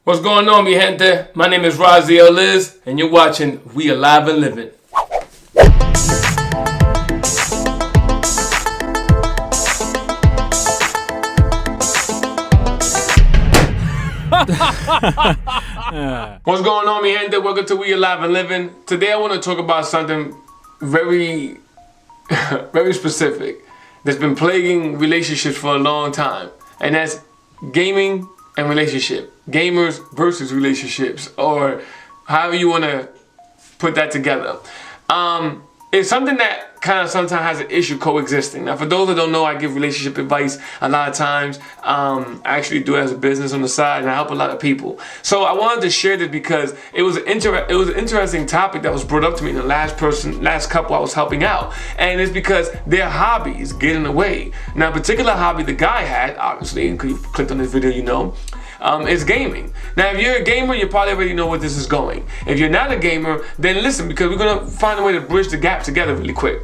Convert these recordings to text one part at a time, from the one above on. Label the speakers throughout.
Speaker 1: What's going on, mi gente? My name is Raziel Liz, and you're watching We Alive and Living. What's going on, mi gente? Welcome to We Alive and Living. Today I want to talk about something very, very specific that's been plaguing relationships for a long time, and that's gaming and relationship. Gamers versus relationships, or however you want to put that together. It's something that kind of sometimes has an issue coexisting. Now, for those that don't know, I give relationship advice a lot of times. I actually do it as a business on the side, and I help a lot of people. So I wanted to share this because it was an interesting topic that was brought up to me in the last couple I was helping out, and it's because their hobbies get in the way. Now, a particular hobby the guy had, obviously, and you clicked on this video, you know, is gaming. Now, if you're a gamer, you probably already know where this is going. If you're not a gamer, then listen, because we're gonna find a way to bridge the gap together really quick.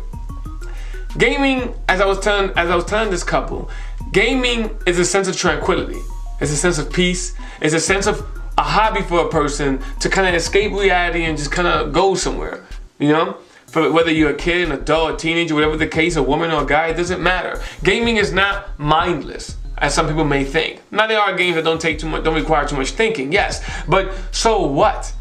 Speaker 1: Gaming, as I was telling this couple, gaming is a sense of tranquility. It's a sense of peace. It's a sense of a hobby for a person to kind of escape reality and just kind of go somewhere, you know? For whether you're a kid, an adult, a teenager, whatever the case, a woman or a guy, it doesn't matter. Gaming is not mindless, as some people may think. Now, there are games that don't require too much thinking, yes, but so what?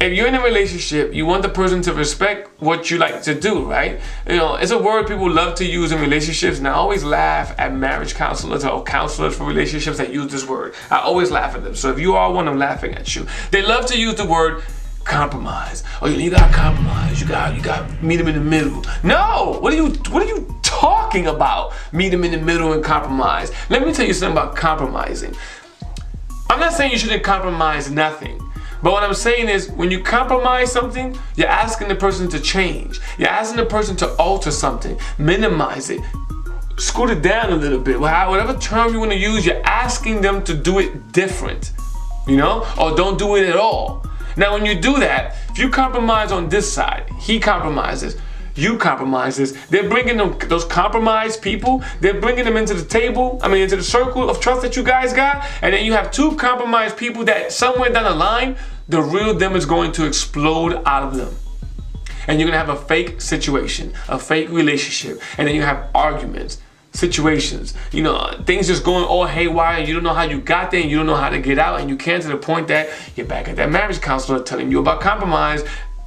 Speaker 1: If you're in a relationship, you want the person to respect what you like to do, right? You know, it's a word people love to use in relationships, and I always laugh at marriage counselors or counselors for relationships that use this word. I always laugh at them. So if you are one, I'm laughing at you. They love to use the word compromise. Oh, you gotta compromise. You gotta meet them in the middle. No, what are you talking about? Meet them in the middle and compromise. Let me tell you something about compromising. I'm not saying you shouldn't compromise nothing. But what I'm saying is, when you compromise something, you're asking the person to change. You're asking the person to alter something, minimize it, scoot it down a little bit. Whatever term you want to use, you're asking them to do it different, you know, or don't do it at all. Now, when you do that, if you compromise on this side, he compromises, you compromises, they're bringing those compromised people, they're bringing them into the table, into the circle of trust that you guys got, and then you have two compromised people that somewhere down the line, the real them is going to explode out of them. And you're gonna have a fake situation, a fake relationship, and then you have arguments, situations, you know, things just going all haywire, and you don't know how you got there, and you don't know how to get out, and you can't, to the point that you're back at that marriage counselor telling you about compromise,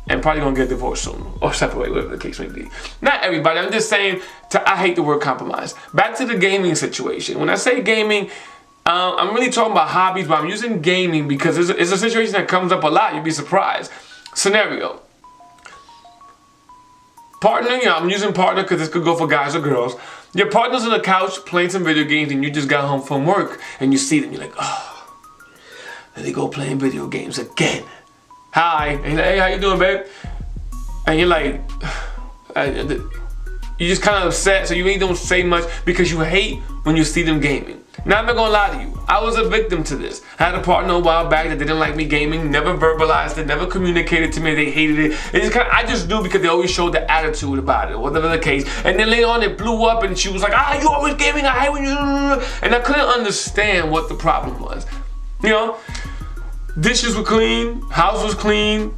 Speaker 1: and probably gonna get divorced soon, or separate, whatever the case may be. Not everybody, I'm just saying, I hate the word compromise. Back to the gaming situation. When I say gaming, I'm really talking about hobbies, but I'm using gaming because it's a situation that comes up a lot, you'd be surprised. Scenario. Partner, you know, I'm using partner because this could go for guys or girls. Your partner's on the couch playing some video games, and you just got home from work, and you see them, you're like, oh, there they go playing video games again. Hi, and hey, how you doing, babe? And you're like, you're just kind of upset, so you really don't say much because you hate when you see them gaming. Now, I'm not gonna lie to you, I was a victim to this. I had a partner a while back that didn't like me gaming, never verbalized it, never communicated to me they hated it. I just knew because they always showed the attitude about it, whatever the case. And then later on it blew up, and she was like, you always gaming, I hate when you... And I couldn't understand what the problem was. You know? Dishes were clean, house was clean,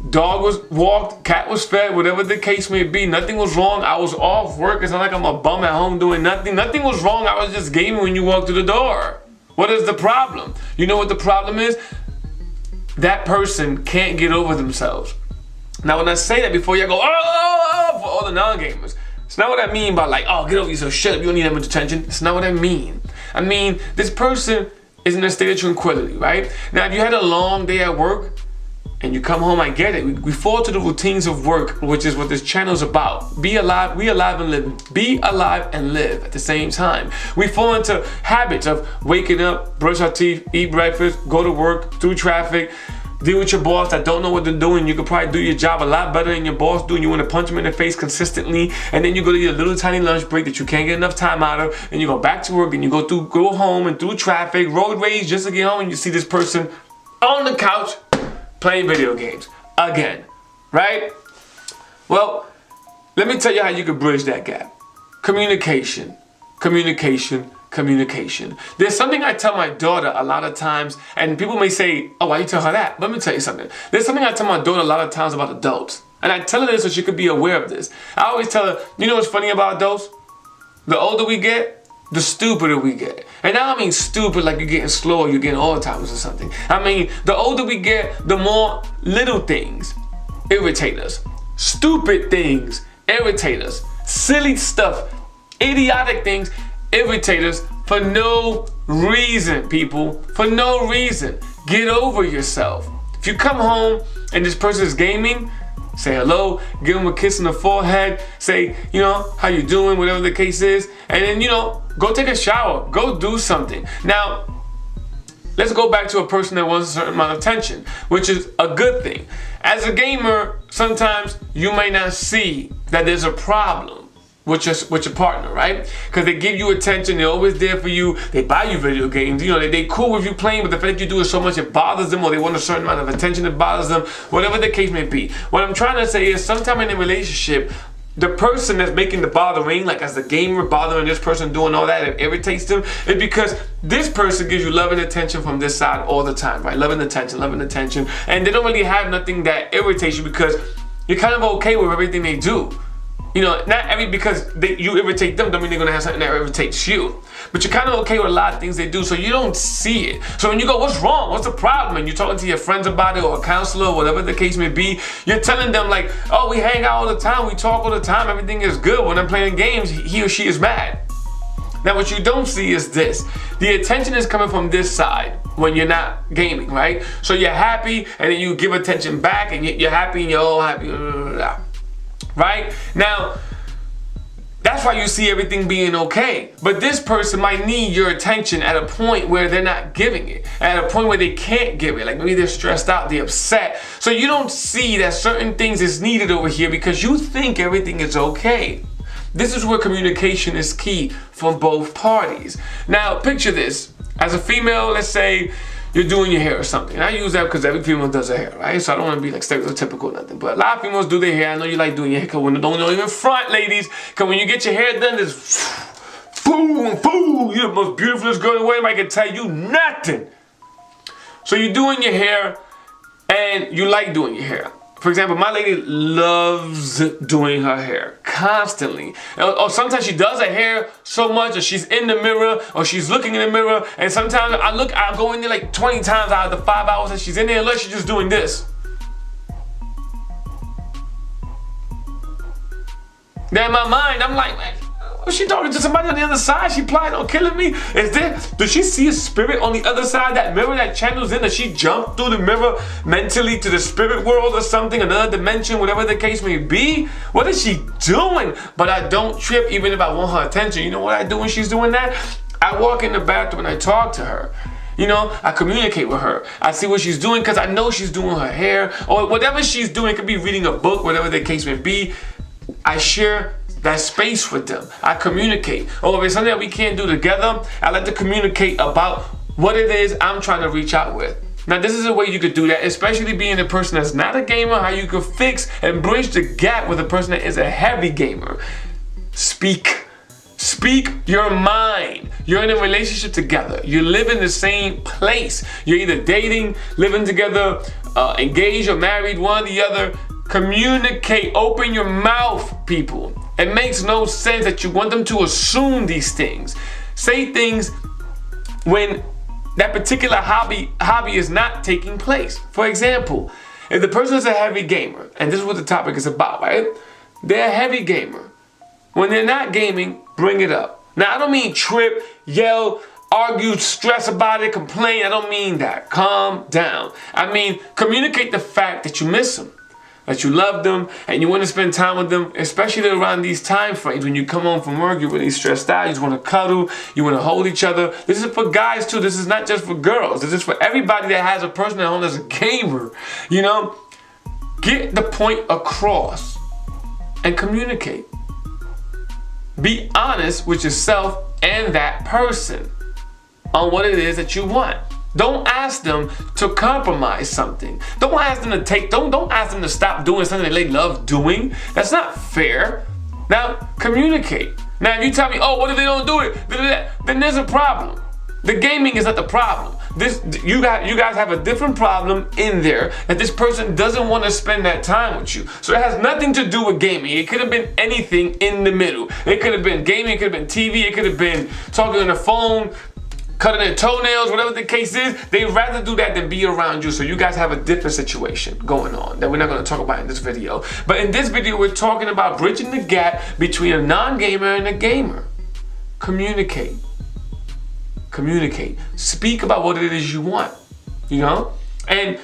Speaker 1: dog was walked, cat was fed, whatever the case may be. Nothing was wrong. I was off work. It's not like I'm a bum at home doing nothing. Nothing was wrong. I was just gaming when you walked through the door. What is the problem? You know what the problem is? That person can't get over themselves. Now, when I say that, before you go, for all the non-gamers, it's not what I mean by like, get over yourself, shut up, you don't need that much attention. It's not what I mean. I mean, this person is in a state of tranquility, right? Now, if you had a long day at work and you come home, I get it. We fall to the routines of work, which is what this channel is about. Be alive, we alive and live. Be alive and live at the same time. We fall into habits of waking up, brush our teeth, eat breakfast, go to work, through traffic, deal with your boss that don't know what they're doing. You could probably do your job a lot better than your boss do, and you want to punch him in the face consistently, and then you go to your little tiny lunch break that you can't get enough time out of, and you go back to work, and you go home and through traffic, road rage just to get home, and you see this person on the couch playing video games again, right? Well, let me tell you how you can bridge that gap. Communication, communication, communication. There's something I tell my daughter a lot of times, and people may say, oh, why you tell her that? Let me tell you something. There's something I tell my daughter a lot of times about adults. And I tell her this so she could be aware of this. I always tell her, you know what's funny about adults? The older we get, the stupider we get. And I don't mean stupid like you're getting slow or you're getting Alzheimer's or something. I mean, the older we get, the more little things irritate us. Stupid things irritate us. Silly stuff, idiotic things irritate us for no reason, people. For no reason. Get over yourself. If you come home and this person is gaming, say hello, give them a kiss on the forehead, say, how you doing, whatever the case is, and then, go take a shower, go do something. Now, let's go back to a person that wants a certain amount of attention, which is a good thing. As a gamer, sometimes you may not see that there's a problem with your partner, right? Because they give you attention, they're always there for you, they buy you video games, they cool with you playing, but the fact you do it so much it bothers them, or they want a certain amount of attention that bothers them, whatever the case may be. What I'm trying to say is, sometime in a relationship, the person that's making the bothering, like as the gamer bothering this person doing all that, it irritates them, is because this person gives you love and attention from this side all the time, right? Love and attention, and they don't really have nothing that irritates you because you're kind of okay with everything they do. Because you irritate them, don't mean they're gonna have something that irritates you. But you're kind of okay with a lot of things they do, so you don't see it. So when you go, what's wrong? What's the problem? And you're talking to your friends about it, or a counselor, or whatever the case may be, you're telling them like, oh, we hang out all the time, we talk all the time, everything is good. When I'm playing games, he or she is mad. Now what you don't see is this. The attention is coming from this side when you're not gaming, right? So you're happy, and then you give attention back, and you're happy, and you're all happy. Right? Now, that's why you see everything being okay. But this person might need your attention at a point where they're not giving it. At a point where they can't give it. Like maybe they're stressed out, they're upset. So you don't see that certain things is needed over here because you think everything is okay. This is where communication is key from both parties. Now, picture this. As a female, let's say you're doing your hair or something. And I use that because every female does their hair, right? So I don't want to be like stereotypical or nothing. But a lot of females do their hair. I know you like doing your hair. Don't even front, ladies. Because when you get your hair done, there's boom, boom. You're the most beautifulest girl in the world. I can tell you nothing. So you're doing your hair and you like doing your hair. For example, my lady loves doing her hair constantly. Or sometimes she does her hair so much, or she's in the mirror, or she's looking in the mirror, and sometimes I'll go in there like 20 times out of the 5 hours that she's in there, unless she's just doing this. Then in my mind, I'm like, man, was she talking to somebody on the other side? She planning on killing me? Does she see a spirit on the other side? That mirror that channels in? Does she jump through the mirror mentally to the spirit world or something? Another dimension, whatever the case may be? What is she doing? But I don't trip even if I want her attention. You know what I do when she's doing that? I walk in the bathroom and I talk to her. I communicate with her. I see what she's doing because I know she's doing her hair. Or whatever she's doing. It could be reading a book, whatever the case may be. I share that space with them. I communicate. Or if it's something that we can't do together, I like to communicate about what it is I'm trying to reach out with. Now this is a way you could do that, especially being a person that's not a gamer, how you could fix and bridge the gap with a person that is a heavy gamer. Speak your mind. You're in a relationship together. You live in the same place. You're either dating, living together, engaged or married, one or the other. Communicate. Open your mouth, people. It makes no sense that you want them to assume these things. Say things when that particular hobby is not taking place. For example, if the person is a heavy gamer, and this is what the topic is about, right? They're a heavy gamer. When they're not gaming, bring it up. Now, I don't mean trip, yell, argue, stress about it, complain. I don't mean that. Calm down. I mean, communicate the fact that you miss them, that you love them, and you want to spend time with them, especially around these time frames when you come home from work, you're really stressed out, you just want to cuddle, you want to hold each other. This is for guys too. This is not just for girls. This is for everybody that has a person at home that's a gamer. Get the point across and communicate. Be honest with yourself and that person on what it is that you want. Don't ask them to compromise something. Don't ask them to don't ask them to stop doing something that they love doing. That's not fair. Now, communicate. Now, if you tell me, oh, what if they don't do it? Then there's a problem. The gaming is not the problem. You guys have a different problem in there, that this person doesn't want to spend that time with you. So it has nothing to do with gaming. It could have been anything in the middle. It could have been gaming, it could have been TV, it could have been talking on the phone, cutting their toenails, whatever the case is. They'd rather do that than be around you. So you guys have a different situation going on that we're not going to talk about in this video. But in this video, we're talking about bridging the gap between a non-gamer and a gamer. Communicate. Communicate. Speak about what it is you want, you know? And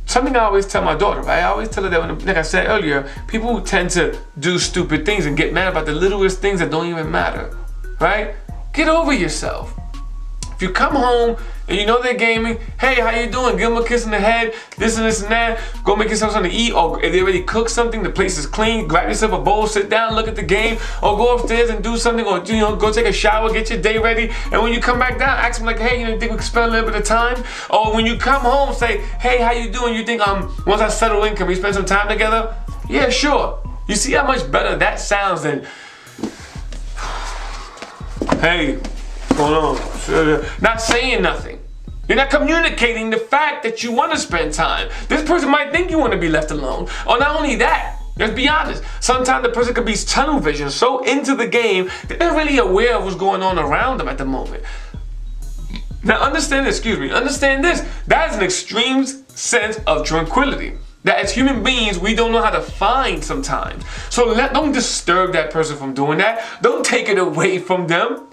Speaker 1: something I always tell my daughter, right? I always tell her that, when, like I said earlier, people tend to do stupid things and get mad about the littlest things that don't even matter, right? Get over yourself. If you come home and you know they're gaming, hey, how you doing? Give them a kiss in the head, this and this and that. Go make yourself something to eat, or if they already cooked something, the place is clean, grab yourself a bowl, sit down, look at the game, or go upstairs and do something, or go take a shower, get your day ready. And when you come back down, ask them like, hey, you think we can spend a little bit of time? Or when you come home, say, hey, how you doing? You think once I settle in, can we spend some time together? Yeah, sure. You see how much better that sounds than, hey, what's going on? Not saying nothing. You're not communicating the fact that you want to spend time. This person might think you want to be left alone. Or not only that, let's be honest. Sometimes the person could be tunnel vision, so into the game, they're not really aware of what's going on around them at the moment. Now understand this, understand this. That is an extreme sense of tranquility that as human beings, we don't know how to find sometimes. So don't disturb that person from doing that. Don't take it away from them.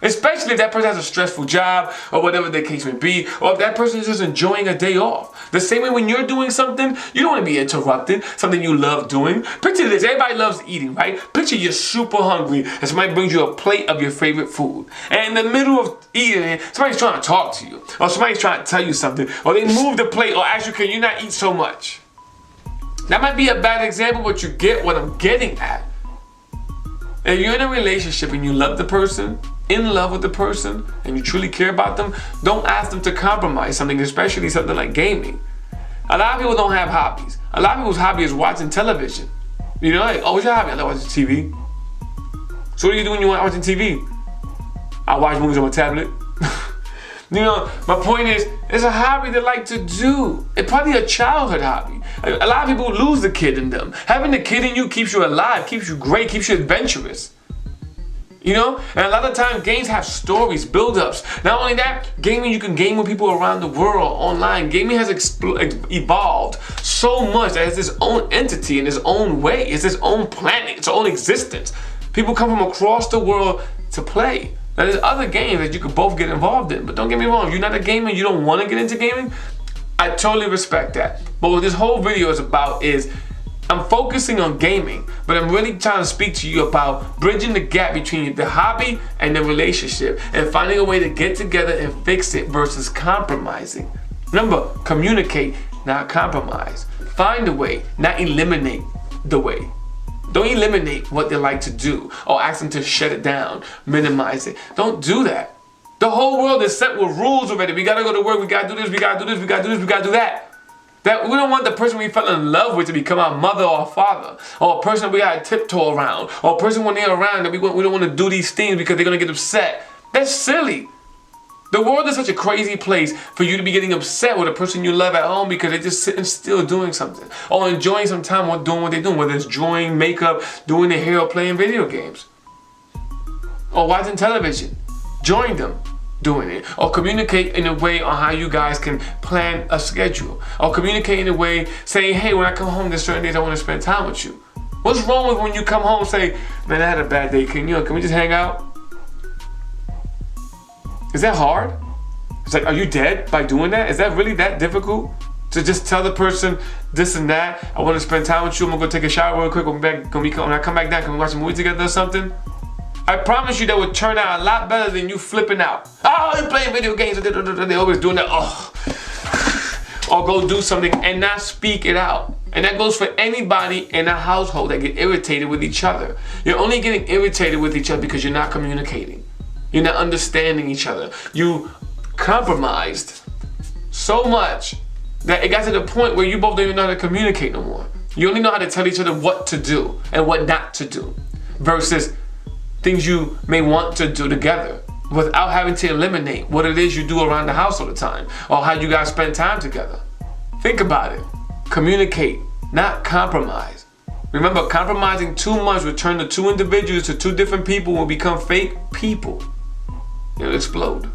Speaker 1: Especially if that person has a stressful job or whatever the case may be, or if that person is just enjoying a day off. The same way when you're doing something, you don't want to be interrupted, something you love doing. Picture this, everybody loves eating, right? Picture you're super hungry and somebody brings you a plate of your favorite food. And in the middle of eating it, somebody's trying to talk to you, or somebody's trying to tell you something, or they move the plate or ask you, can you not eat so much? That might be a bad example, but you get what I'm getting at. If you're in a relationship and you love the person, in love with the person, and you truly care about them, don't ask them to compromise something, especially something like gaming. A lot of people don't have hobbies. A lot of people's hobby is watching television. You know, like, oh, what's your hobby? I like watching TV. So what do you do when you're watching TV? I watch movies on my tablet. You know, my point is, it's a hobby they like to do. It's probably a childhood hobby. A lot of people lose the kid in them. Having the kid in you keeps you alive, keeps you great, keeps you adventurous. You know, and a lot of times games have stories, build-ups. Not only that, gaming, you can game with people around the world online. Gaming has evolved so much that it's its own entity in its own way. It's its own planet, its own existence. People come from across the world to play. Now, there's other games that you could both get involved in, but don't get me wrong, if you're not a gamer, you don't want to get into gaming, I totally respect that. But what this whole video is about is, I'm focusing on gaming, but I'm really trying to speak to you about bridging the gap between the hobby and the relationship and finding a way to get together and fix it versus compromising. Remember, communicate, not compromise. Find a way, not eliminate the way. Don't eliminate what they like to do or ask them to shut it down, minimize it. Don't do that. The whole world is set with rules already. We gotta go to work, we gotta do this, we gotta do this, we gotta do this, we gotta do that. That we don't want the person we fell in love with to become our mother or our father, or a person that we gotta tiptoe around, or a person when they're around that we don't want to do these things because they're gonna get upset. That's silly. The world is such a crazy place for you to be getting upset with a person you love at home because they're just sitting still doing something, or enjoying some time while doing what they're doing, whether it's drawing, makeup, doing their hair, or playing video games, or watching television. Join them doing it, or communicate in a way on how you guys can plan a schedule, or communicate in a way saying, hey, when I come home, there's certain days I want to spend time with you. What's wrong with when you come home and say, man, I had a bad day, can we just hang out? Is that hard? It's like, are you dead by doing that? Is that really that difficult? To just tell the person this and that, I want to spend time with you, I'm gonna go take a shower real quick, when I come back down, can we watch a movie together or something? I promise you that would turn out a lot better than you flipping out. Oh, you're playing video games. They're always doing that. Oh. Or go do something and not speak it out. And that goes for anybody in a household that get irritated with each other. You're only getting irritated with each other because you're not communicating. You're not understanding each other. You compromised so much that it got to the point where you both don't even know how to communicate no more. You only know how to tell each other what to do and what not to do. Versus things you may want to do together without having to eliminate what it is you do around the house all the time or how you guys spend time together. Think about it. Communicate, not compromise. Remember, compromising too much will turn the two individuals to two different people will become fake people. It'll explode.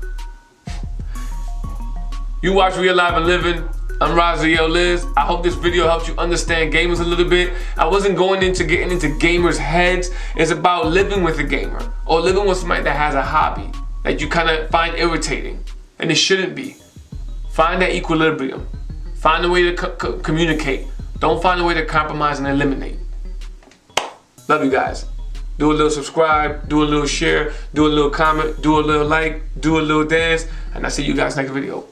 Speaker 1: You watch Real Live and Living. I'm Raziel Liz. I hope this video helps you understand gamers a little bit. I wasn't going into getting into gamers' heads. It's about living with a gamer or living with somebody that has a hobby that you kind of find irritating, and it shouldn't be. Find that equilibrium. Find a way to communicate. Don't find a way to compromise and eliminate. Love you guys. Do a little subscribe, do a little share, do a little comment, do a little like, do a little dance, and I'll see you guys next video.